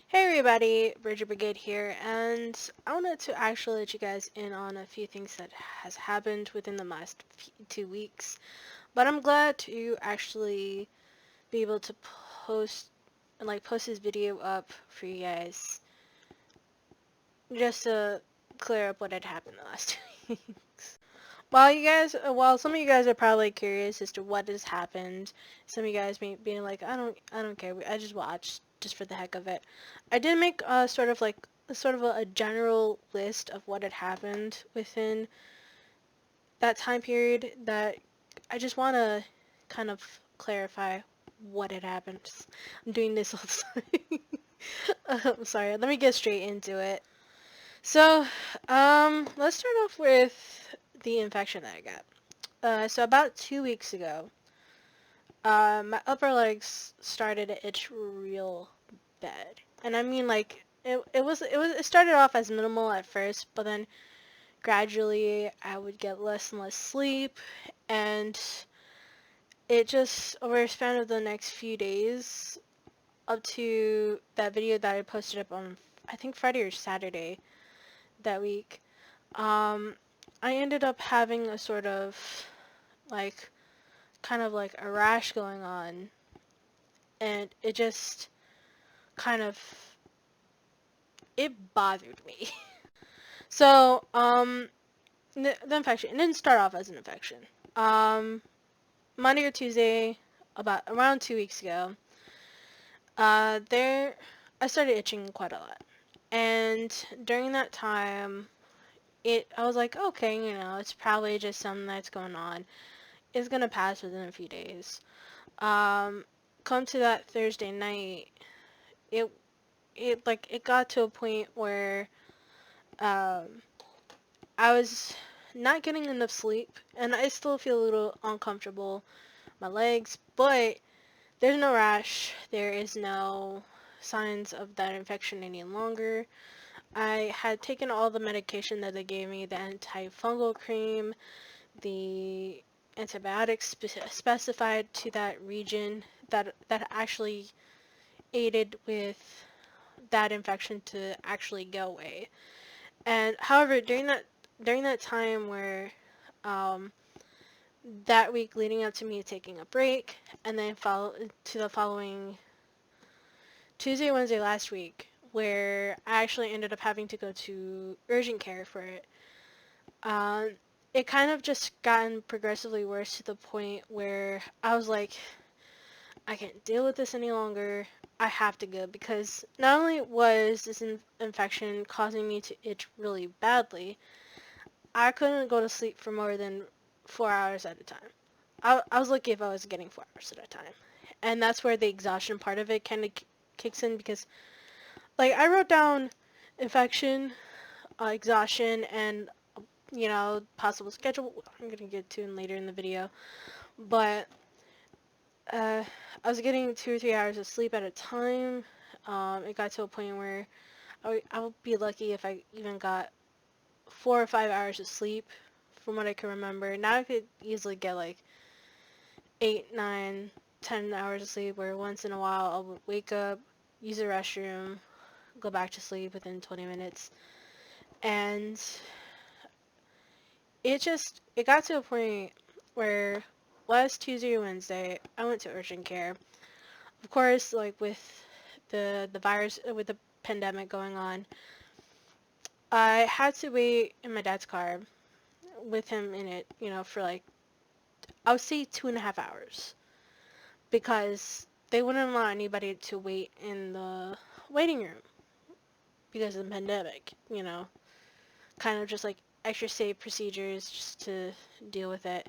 Hey everybody, Bridget Brigade here, and I wanted to actually let you guys in on a few things that has happened within the last 2 weeks. But I'm glad to actually be able to post this video up for you guys, just to clear up what had happened the last 2 weeks. While some of you guys are probably curious as to what has happened, some of you guys may being like, I don't care. I just watched just for the heck of it. I did make sort of a general list of what had happened within that time period that I just want to kind of clarify what had happened. I'm doing this all the time. I'm sorry. Let me get straight into it. So, let's start off with the infection that I got. So about 2 weeks ago, my upper legs started to itch real bad, and I mean like it started off as minimal at first, but then gradually I would get less and less sleep, and it just over a span of the next few days, up to that video that I posted up on I think Friday or Saturday that week, um, I ended up having a sort of like kind of like a rash going on, and it just kind of it bothered me. So, the infection, it didn't start off as an infection. Um, Monday or Tuesday, about around 2 weeks ago, there I started itching quite a lot, and during that time, I was like, okay, it's probably just something that's going on. It's gonna pass within a few days. Um, Come to that Thursday night, it it got to a point where um I was not getting enough sleep, and I still feel a little uncomfortable my legs, but there's no rash, there is no signs of that infection any longer. I had taken all the medication that they gave me, the antifungal cream, the antibiotics specified to that region that actually aided with that infection to actually go away. And however, during that time where um, that week leading up to me taking a break, and then follow to the following Tuesday, Wednesday last week, where I actually ended up having to go to urgent care for it. Um, it kind of just gotten progressively worse to the point where I was like, I can't deal with this any longer. I have to go, because not only was this infection causing me to itch really badly, I couldn't go to sleep for more than 4 hours at a time. I was lucky if I was getting 4 hours at a time. And that's where the exhaustion part of it kind of kicks in, because, like, I wrote down infection, exhaustion, and, possible schedule. I'm going to get to in later in the video. But I was getting 2 or 3 hours of sleep at a time. It got to a point where I would be lucky if I even got 4 or 5 hours of sleep, from what I can remember. Now I could easily get like 8, 9, 10 hours of sleep, where once in a while I would wake up, use the restroom, go back to sleep within 20 minutes. And it got to a point where last Tuesday or Wednesday, I went to urgent care. Of course, like with the virus, with the pandemic going on, I had to wait in my dad's car with him in it, for like, I would say 2.5 hours, because they wouldn't allow anybody to wait in the waiting room because of the pandemic, kind of just like extra safe procedures just to deal with it.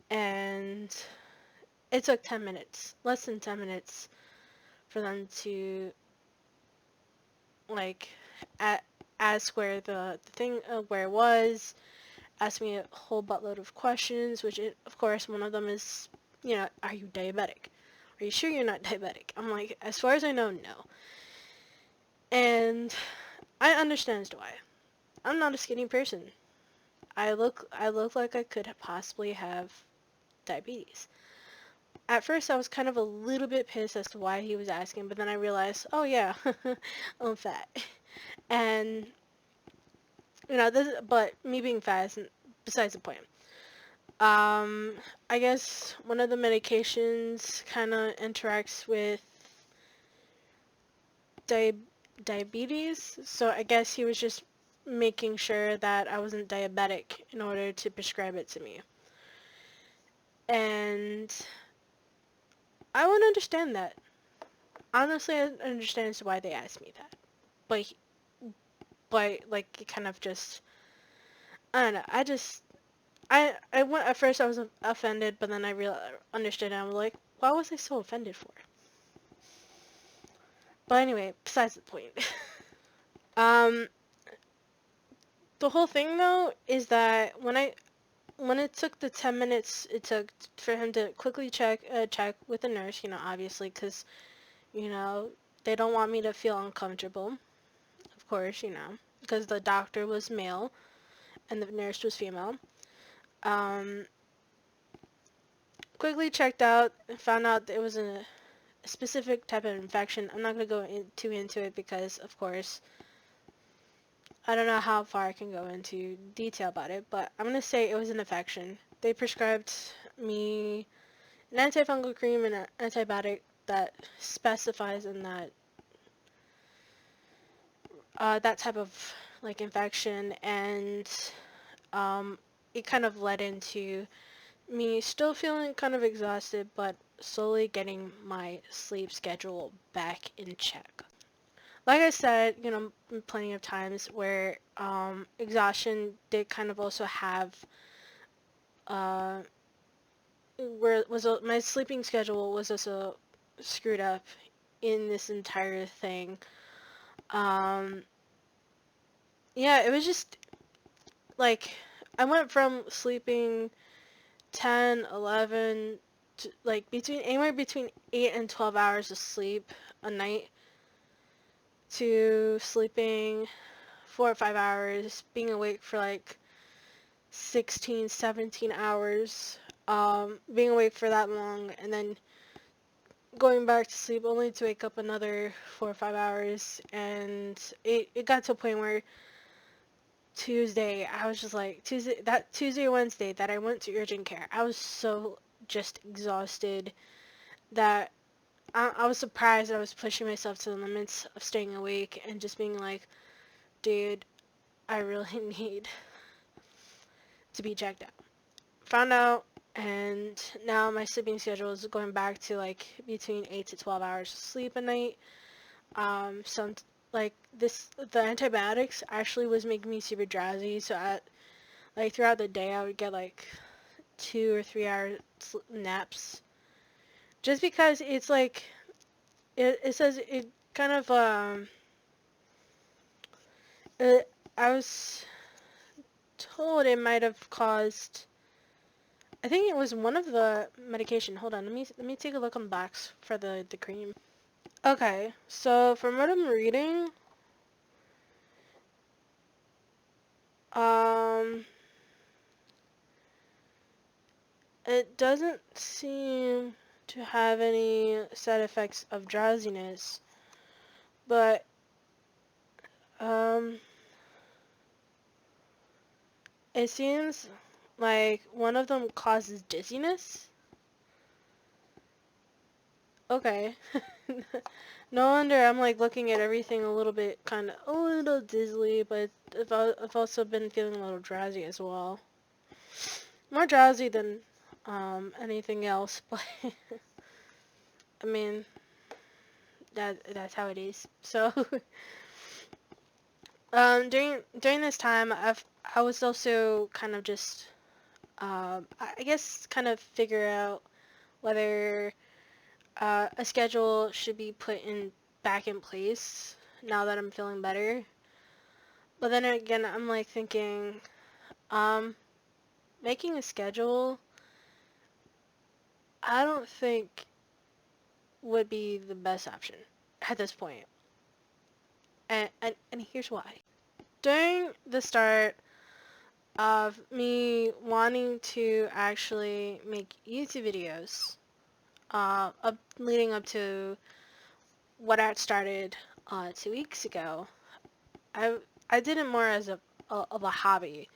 And it took 10 minutes, less than 10 minutes, for them to, like, ask where the thing, where it was, ask me a whole buttload of questions, which, of course, one of them is, are you diabetic? Are you sure you're not diabetic? I'm like, as far as I know, no. And I understand why. I'm not a skinny person. I look like I could possibly have diabetes. at first I was kind of a little bit pissed as to why he was asking, but then I realized, oh yeah, I'm fat. And, but me being fat isn't besides the point. I guess one of the medications kind of interacts with diabetes, so I guess he was just making sure that I wasn't diabetic in order to prescribe it to me. And I would understand that. Honestly, I understand as to why they asked me that. But, like, it kind of just, I don't know, I went, at first I was offended, but then I understood, and I was like, why was I so offended for? But anyway, besides the point. um, the whole thing, though, is that when it took the 10 minutes it took for him to quickly check with the nurse, obviously, because, they don't want me to feel uncomfortable, of course, because the doctor was male and the nurse was female. Quickly checked out, found out that it was a specific type of infection. I'm not going to go too into it because, of course, I don't know how far I can go into detail about it, but I'm going to say it was an infection. They prescribed me an antifungal cream and an antibiotic that specifies in that type of, like, infection, and it kind of led into me still feeling kind of exhausted, but slowly getting my sleep schedule back in check. Like I said, plenty of times where exhaustion did kind of also have uh, where was my sleeping schedule was also screwed up in this entire thing. Yeah, it was just like I went from sleeping 10, 11, to, like, anywhere between 8 and 12 hours of sleep a night, to sleeping 4 or 5 hours, being awake for like 16, 17 hours, being awake for that long, and then going back to sleep only to wake up another 4 or 5 hours, and it got to a point where Tuesday, I was just like, Tuesday or Wednesday that I went to urgent care, I was so just exhausted that I was surprised I was pushing myself to the limits of staying awake and just being like, dude, I really need to be checked out. Found out, and now my sleeping schedule is going back to like between 8 to 12 hours of sleep a night. Some like the antibiotics actually was making me super drowsy, so throughout the day I would get like 2 or 3 hour naps, just because it's like it says it kind of I was told it might have caused, I think it was one of the medication. Hold on, let me take a look on the box for the cream. Okay, so from what I'm reading, it doesn't seem to have any side effects of drowsiness, but it seems like one of them causes dizziness. Okay. No wonder I'm like looking at everything a little bit, a little dizzily, but I've also been feeling a little drowsy as well. More drowsy than anything else, but I mean that's how it is. So during this time I was also kind of just I guess kind of figure out whether a schedule should be put back in place now that I'm feeling better. But then again, I'm like thinking, making a schedule, I don't think would be the best option at this point. And here's why. During the start of me wanting to actually make YouTube videos, leading up to what I had started 2 weeks ago. I I did it more as of a hobby.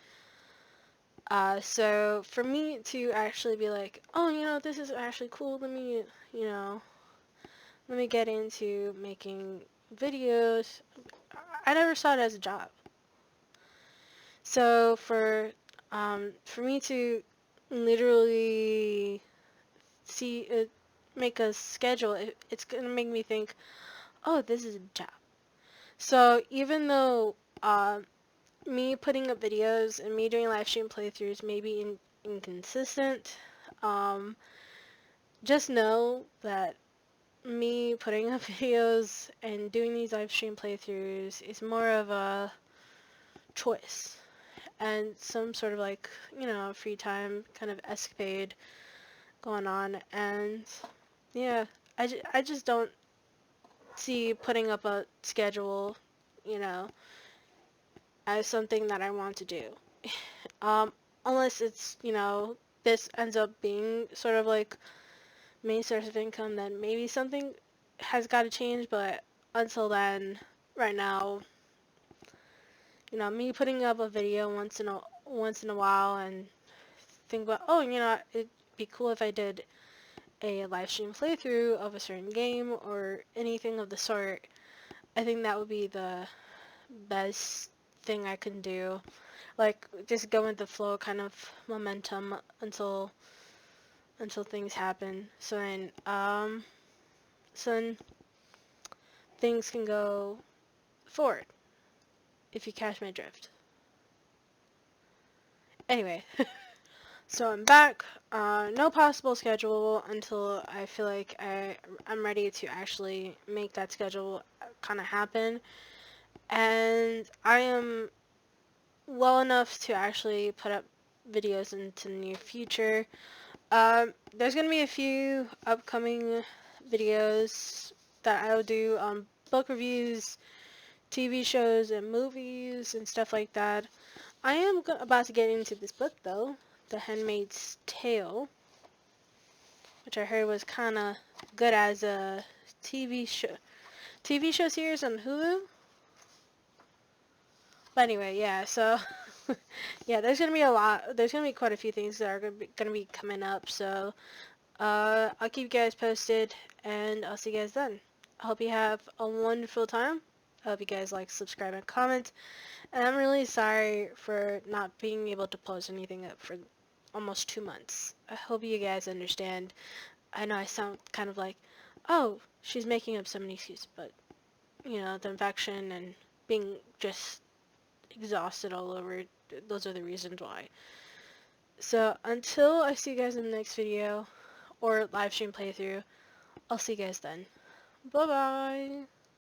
So for me to actually be like, oh, this is actually cool. You know, let me get into making videos. I never saw it as a job. So for me to literally see it, make a schedule, it's gonna make me think, oh, this is a job. So even though me putting up videos and me doing live stream playthroughs may be inconsistent, um, just know that me putting up videos and doing these live stream playthroughs is more of a choice and some sort of like, free time kind of escapade going on. And yeah, I just don't see putting up a schedule, you know, as something that I want to do. Um, unless it's, this ends up being sort of like main source of income, then maybe something has got to change. But until then, right now, me putting up a video once in a while and think about, oh, it'd be cool if I did a live stream playthrough of a certain game or anything of the sort. I think that would be the best thing I can do. Like, just go with the flow kind of momentum until things happen. So then things can go forward, if you catch my drift. Anyway, so I'm back. No possible schedule until I feel like I'm ready to actually make that schedule kind of happen. And I am well enough to actually put up videos into the near future. There's going to be a few upcoming videos that I'll do on book reviews, TV shows, and movies, and stuff like that. I am about to get into this book, though, The Handmaid's Tale, which I heard was kind of good as a TV show series on Hulu. But anyway, yeah, so yeah, there's gonna be a lot. There's gonna be quite a few things that are gonna be coming up. So I'll keep you guys posted, and I'll see you guys then. I hope you have a wonderful time. I hope you guys like, subscribe, and comment. And I'm really sorry for not being able to post anything up for almost 2 months. I hope you guys understand. I know I sound kind of like, oh, she's making up so many excuses, but the infection and being just exhausted all over, those are the reasons why. So until I see you guys in the next video or live stream playthrough, I'll see you guys then. Bye bye.